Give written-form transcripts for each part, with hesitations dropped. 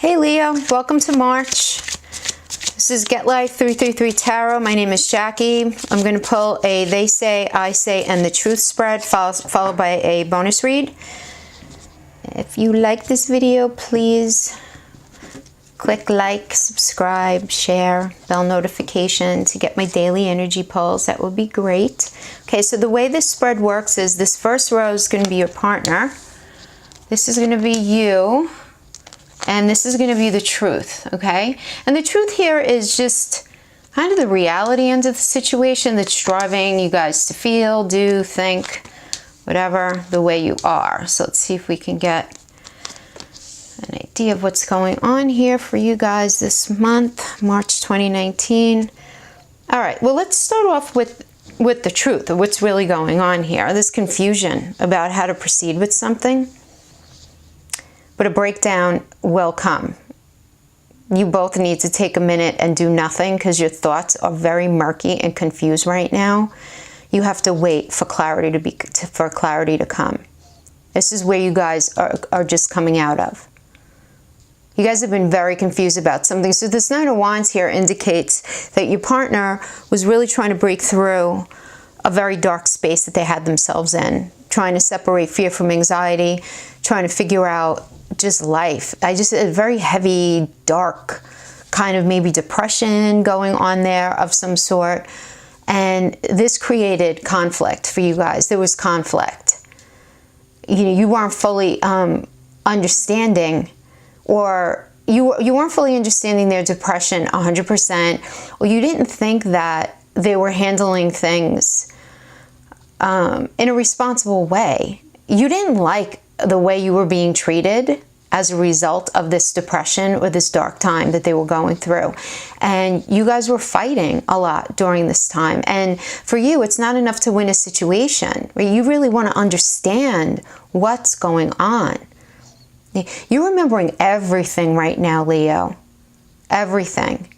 Hey Leo, welcome to March. This is Get Life 333 Tarot. My name is Jackie. I'm going to pull a They Say, I Say, and the Truth spread, followed by a bonus read. If you like this video, please click like, subscribe, share, bell notification to get my daily energy pulls. That would be great. Okay, so the way this spread works is this first row is going to be your partner. This is going to be you. And this is going to be the truth, okay? And the truth here is just kind of the reality end of the situation that's driving you guys to feel, do, think, whatever, the way you are. So let's see if we can get an idea of what's going on here for you guys this month, March 2019. All right, well, let's start off with the truth of what's really going on here, this confusion about how to proceed with something. But a breakdown will come. You both need to take a minute and do nothing because your thoughts are very murky and confused right now. You have to wait for clarity to come. This is where you guys are just coming out of. You guys have been very confused about something. So this Nine of Wands here indicates that your partner was really trying to break through a very dark space that they had themselves in, trying to separate fear from anxiety, trying to figure out just life. A very heavy, dark kind of maybe depression going on there of some sort. And this created conflict for you guys. There was conflict. You weren't fully understanding, or you weren't fully understanding their depression 100%, or you didn't think that they were handling things in a responsible way. You didn't like the way you were being treated as a result of this depression or this dark time that they were going through. And you guys were fighting a lot during this time. And for you, it's not enough to win a situation. You really want to understand what's going on. You're remembering everything right now, Leo. Everything.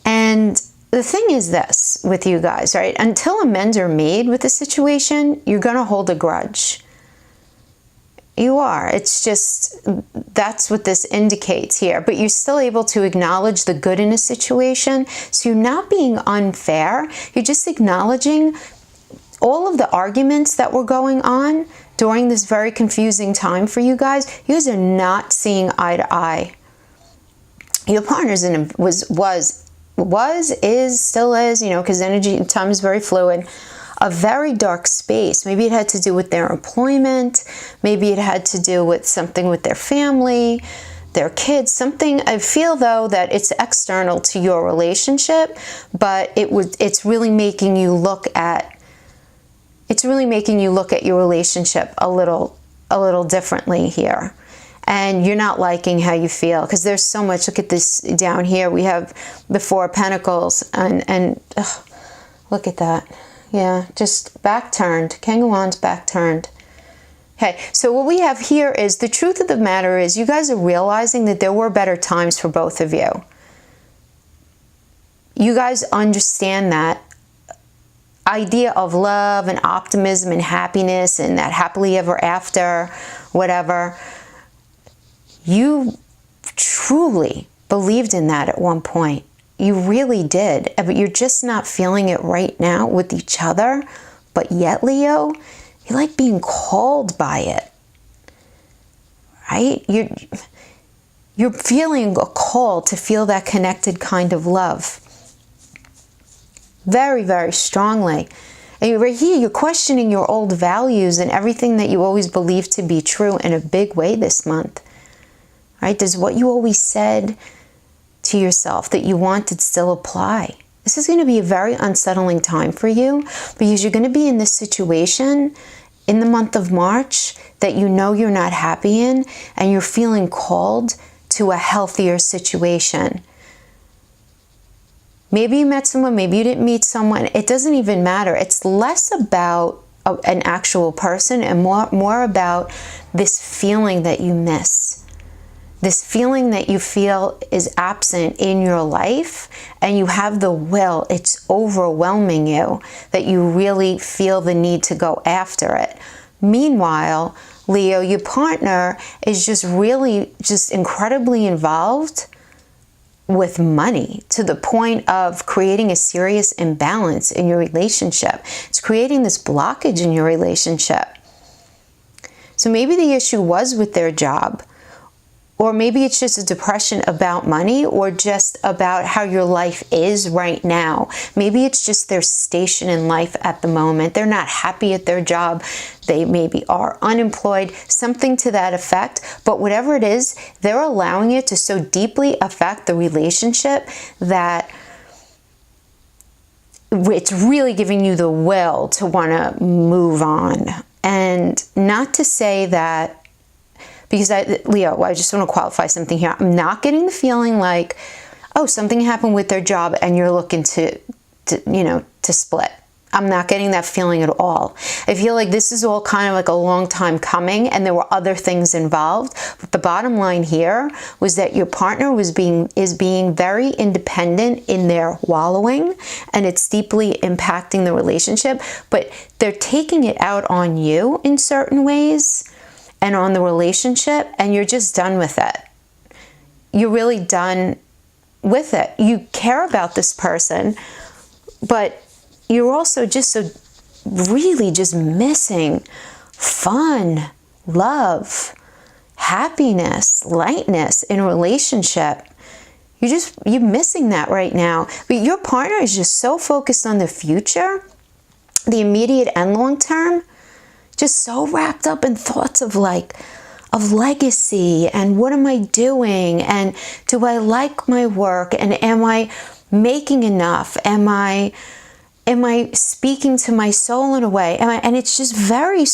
And the thing is this with you guys, right? Until amends are made with the situation, you're going to hold a grudge. You are. It's just, that's what this indicates here. But you're still able to acknowledge the good in a situation. So you're not being unfair. You're just acknowledging all of the arguments that were going on during this very confusing time for you guys. You guys are not seeing eye to eye. Your partner's still is, because energy and time is very fluid. A very dark space. Maybe it had to do with their employment. Maybe it had to do with something with their family, their kids, something. I feel though that it's external to your relationship, but it's really making you look at your relationship a little differently here. And you're not liking how you feel because there's so much. Look at this down here. We have the Four of Pentacles and look at that. Yeah, just back turned. King of Wands back turned. Okay, so what we have here is the truth of the matter is you guys are realizing that there were better times for both of you. You guys understand that idea of love and optimism and happiness and that happily ever after, whatever. You truly believed in that at one point. You really did, but you're just not feeling it right now with each other. But yet, Leo, you like being called by it, right? You're feeling a call to feel that connected kind of love. Very, very strongly. And right here, you're questioning your old values and everything that you always believed to be true in a big way this month, right? Does what you always said to yourself that you wanted still apply? This is going to be a very unsettling time for you because you're going to be in this situation in the month of March that you know you're not happy in, and you're feeling called to a healthier situation. Maybe you met someone, maybe you didn't meet someone. It doesn't even matter. It's less about an actual person and more about this feeling that you miss. This feeling that you feel is absent in your life, and you have the will, it's overwhelming you, that you really feel the need to go after it. Meanwhile, Leo, your partner is just really just incredibly involved with money to the point of creating a serious imbalance in your relationship. It's creating this blockage in your relationship. So maybe the issue was with their job, or maybe it's just a depression about money, or just about how your life is right now. Maybe it's just their station in life at the moment. They're not happy at their job. They maybe are unemployed, something to that effect. But whatever it is, they're allowing it to so deeply affect the relationship that it's really giving you the will to want to move on. And not to say that, because Leo, I just want to qualify something here. I'm not getting the feeling like, oh, something happened with their job and you're looking to split. I'm not getting that feeling at all. I feel like this is all kind of like a long time coming and there were other things involved. But the bottom line here was that your partner is being very independent in their wallowing, and it's deeply impacting the relationship. But they're taking it out on you in certain ways and on the relationship, and you're just done with it. You're really done with it. You care about this person, but you're also just so really just missing fun, love, happiness, lightness in a relationship. You're missing that right now. But your partner is just so focused on the future, the immediate and long term, just so wrapped up in thoughts of legacy and what am I doing, and do I like my work, and am I making enough, am I speaking to my soul in a way, and it's just very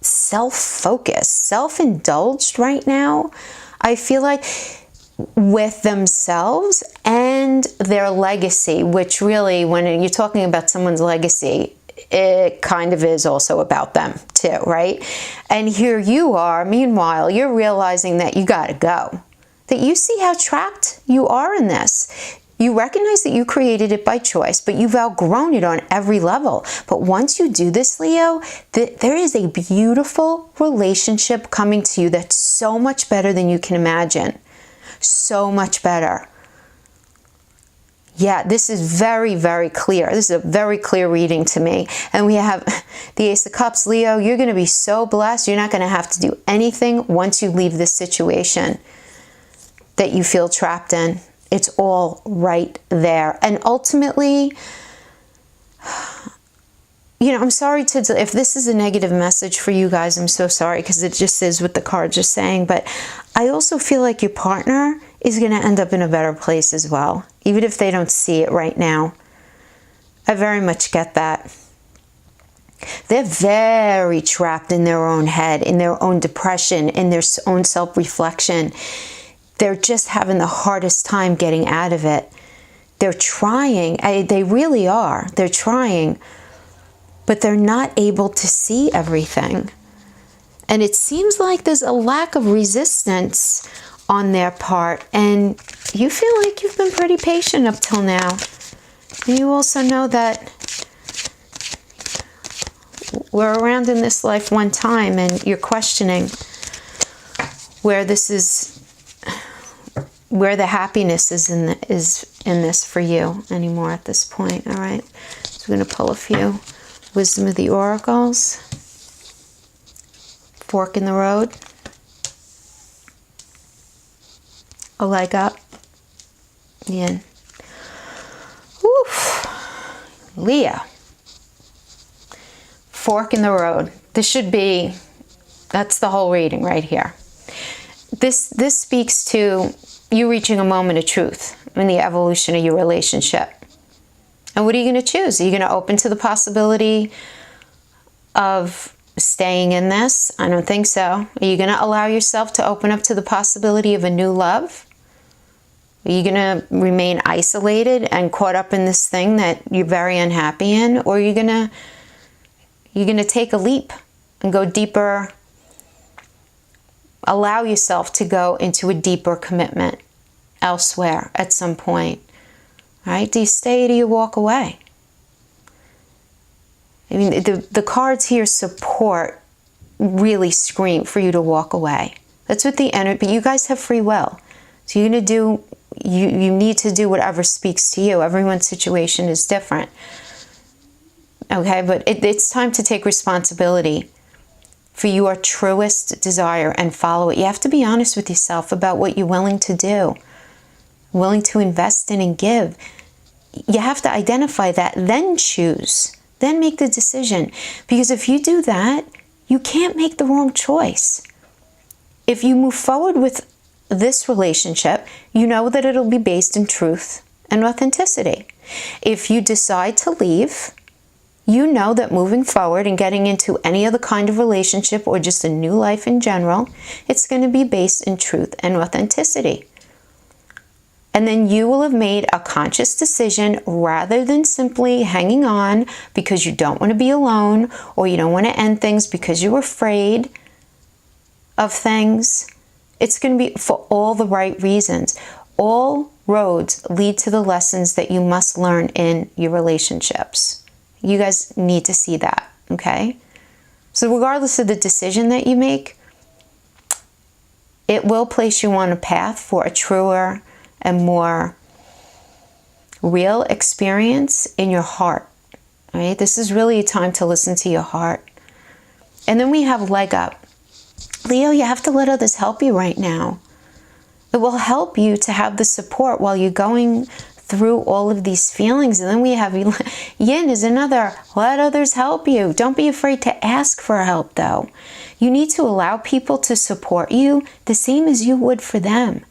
self-focused, self-indulged right now, I feel like, with themselves and their legacy, which really, when you're talking about someone's legacy, it kind of is also about them too, right? And here you are, meanwhile, you're realizing that you gotta go. That you see how trapped you are in this. You recognize that you created it by choice, but you've outgrown it on every level. But once you do this, Leo, there is a beautiful relationship coming to you that's so much better than you can imagine. So much better. Yeah, this is very, very clear. This is a very clear reading to me. And we have the Ace of Cups. Leo, you're going to be so blessed. You're not going to have to do anything once you leave this situation that you feel trapped in. It's all right there. And ultimately, I'm sorry if this is a negative message for you guys, I'm so sorry, because it just is what the cards are saying. But I also feel like your partner is going to end up in a better place as well, even if they don't see it right now. I very much get that. They're very trapped in their own head, in their own depression, in their own self-reflection. They're just having the hardest time getting out of it. They're trying. They really are. They're trying. But they're not able to see everything. And it seems like there's a lack of resistance on their part. And you feel like you've been pretty patient up till now. And you also know that we're around in this life one time, and you're questioning where the happiness is in this for you anymore at this point. All right. So we're going to pull a few Wisdom of the Oracles. Fork in the road. A leg up. Yin. Oof. Leo. Fork in the road. That's the whole reading right here. This speaks to you reaching a moment of truth in the evolution of your relationship. And what are you going to choose? Are you going to open to the possibility of staying in this? I don't think so. Are you going to allow yourself to open up to the possibility of a new love? Are you going to remain isolated and caught up in this thing that you're very unhappy in? Or are you going to take a leap and go deeper? Allow yourself to go into a deeper commitment elsewhere at some point. Right? Do you stay or do you walk away? I mean, the cards here support really scream for you to walk away. That's what the energy, but you guys have free will. So you're going to do, you need to do whatever speaks to you. Everyone's situation is different. Okay, but it's time to take responsibility for your truest desire and follow it. You have to be honest with yourself about what you're willing to do, willing to invest in and give. You have to identify that, then choose, then make the decision. Because if you do that, you can't make the wrong choice. If you move forward with this relationship, you know that it'll be based in truth and authenticity. If you decide to leave, you know that moving forward and getting into any other kind of relationship or just a new life in general, it's going to be based in truth and authenticity. And then you will have made a conscious decision rather than simply hanging on because you don't want to be alone or you don't want to end things because you're afraid of things. It's going to be for all the right reasons. All roads lead to the lessons that you must learn in your relationships. You guys need to see that, okay? So regardless of the decision that you make, it will place you on a path for a truer and more real experience in your heart, right? This is really a time to listen to your heart. And then we have leg up. Leo, you have to let others help you right now. It will help you to have the support while you're going through all of these feelings. And then we have yin is another, let others help you. Don't be afraid to ask for help though. You need to allow people to support you the same as you would for them.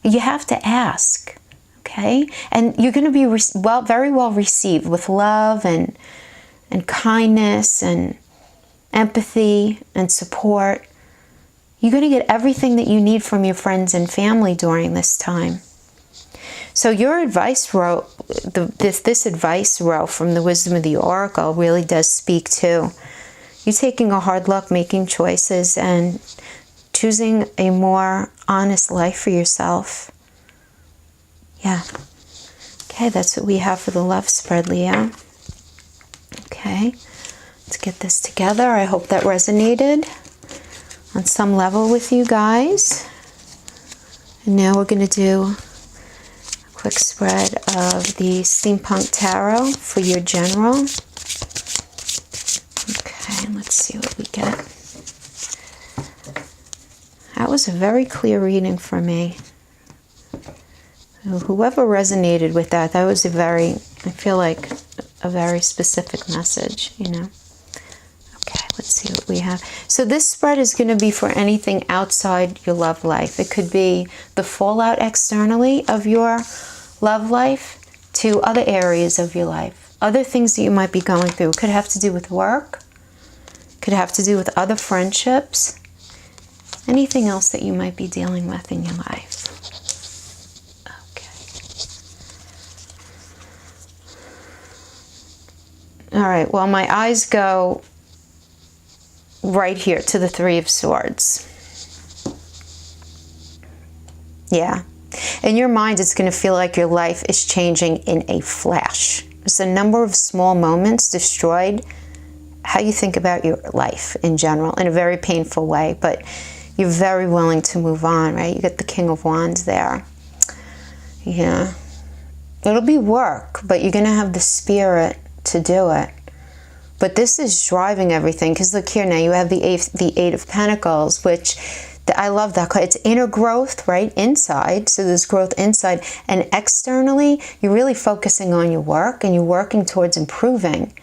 You have to ask, okay? And you're going to be very well received with love and kindness and empathy and support. You're going to get everything that you need from your friends and family during this time. So your advice row, this advice row from the Wisdom of the Oracle really does speak to you taking a hard look, making choices, and choosing a more honest life for yourself. Yeah. Okay, that's what we have for the love spread, Leo. Okay, let's get this together. I hope that resonated on some level with you guys. And now we're going to do a quick spread of the Steampunk Tarot for your general. Okay, let's see what we get. That was a very clear reading for me. Whoever resonated with that, that was I feel like a very specific message, you know. Okay, let's see what we have. So this spread is going to be for anything outside your love life. It could be the fallout externally of your love life to other areas of your life. Other things that you might be going through. It could have to do with work. Could have to do with other friendships. Anything else that you might be dealing with in your life. All right, well, my eyes go right here to the Three of Swords. Yeah. In your mind, it's going to feel like your life is changing in a flash. It's a number of small moments destroyed how you think about your life in general in a very painful way, but you're very willing to move on, right? You get the King of Wands there. Yeah. It'll be work, but you're going to have the spirit to do it. But this is driving everything, because look here now, you have the Eight of Pentacles, which I love that. It's inner growth, right? Inside. So there's growth inside. And externally, you're really focusing on your work, and you're working towards improving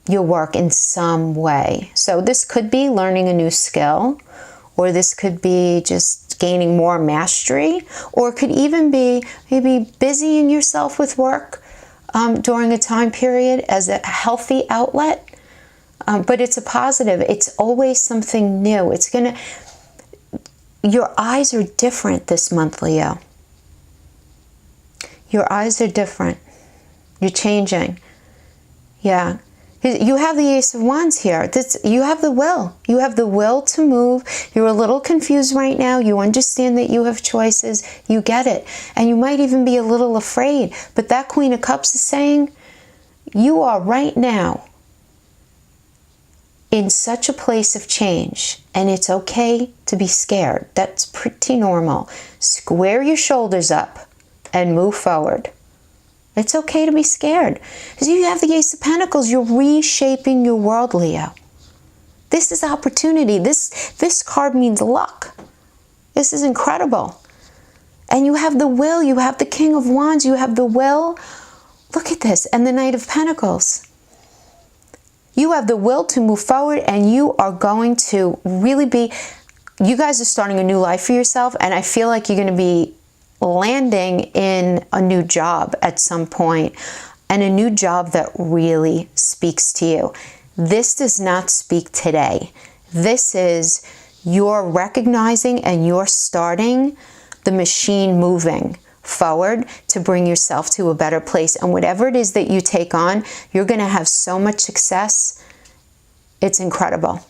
your work in some way. So this could be learning a new skill, or this could be just gaining more mastery, or it could even be maybe busying yourself with work during a time period as a healthy outlet. But it's a positive. It's always something new. It's gonna, your eyes are different this month, Leo. Your eyes are different. You're changing. Yeah. You have the Ace of Wands here. You have the will. You have the will to move. You're a little confused right now. You understand that you have choices. You get it. And you might even be a little afraid. But that Queen of Cups is saying, you are right now in such a place of change, and it's okay to be scared. That's pretty normal. Square your shoulders up and move forward. It's okay to be scared. Because you have the Ace of Pentacles, you're reshaping your world, Leo. This is opportunity. This card means luck. This is incredible. And you have the will, you have the King of Wands, you have the will. Look at this, and the Knight of Pentacles. You have the will to move forward, and you are going to really be, you guys are starting a new life for yourself, and I feel like you're going to be landing in a new job at some point, and a new job that really speaks to you. This does not speak today. This is you're recognizing and you're starting the machine moving forward to bring yourself to a better place. And whatever it is that you take on, you're going to have so much success. It's incredible.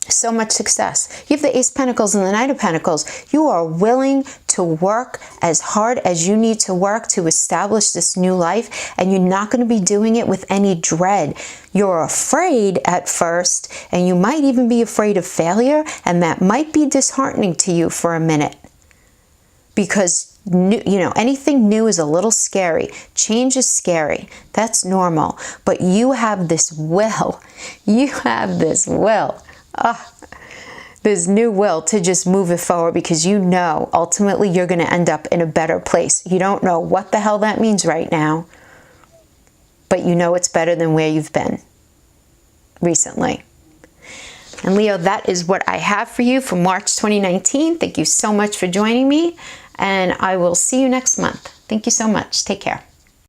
So much success. You have the Ace of Pentacles and the Knight of Pentacles. You are willing to work as hard as you need to work to establish this new life, and you're not going to be doing it with any dread. You're afraid at first, and you might even be afraid of failure, and that might be disheartening to you for a minute. Because, anything new is a little scary. Change is scary. That's normal. But you have this will. You have this will. This new will to just move it forward, because you know ultimately you're going to end up in a better place. You don't know what the hell that means right now, but you know it's better than where you've been recently. And Leo, that is what I have for you for March 2019. Thank you so much for joining me, and I will see you next month. Thank you so much. Take care.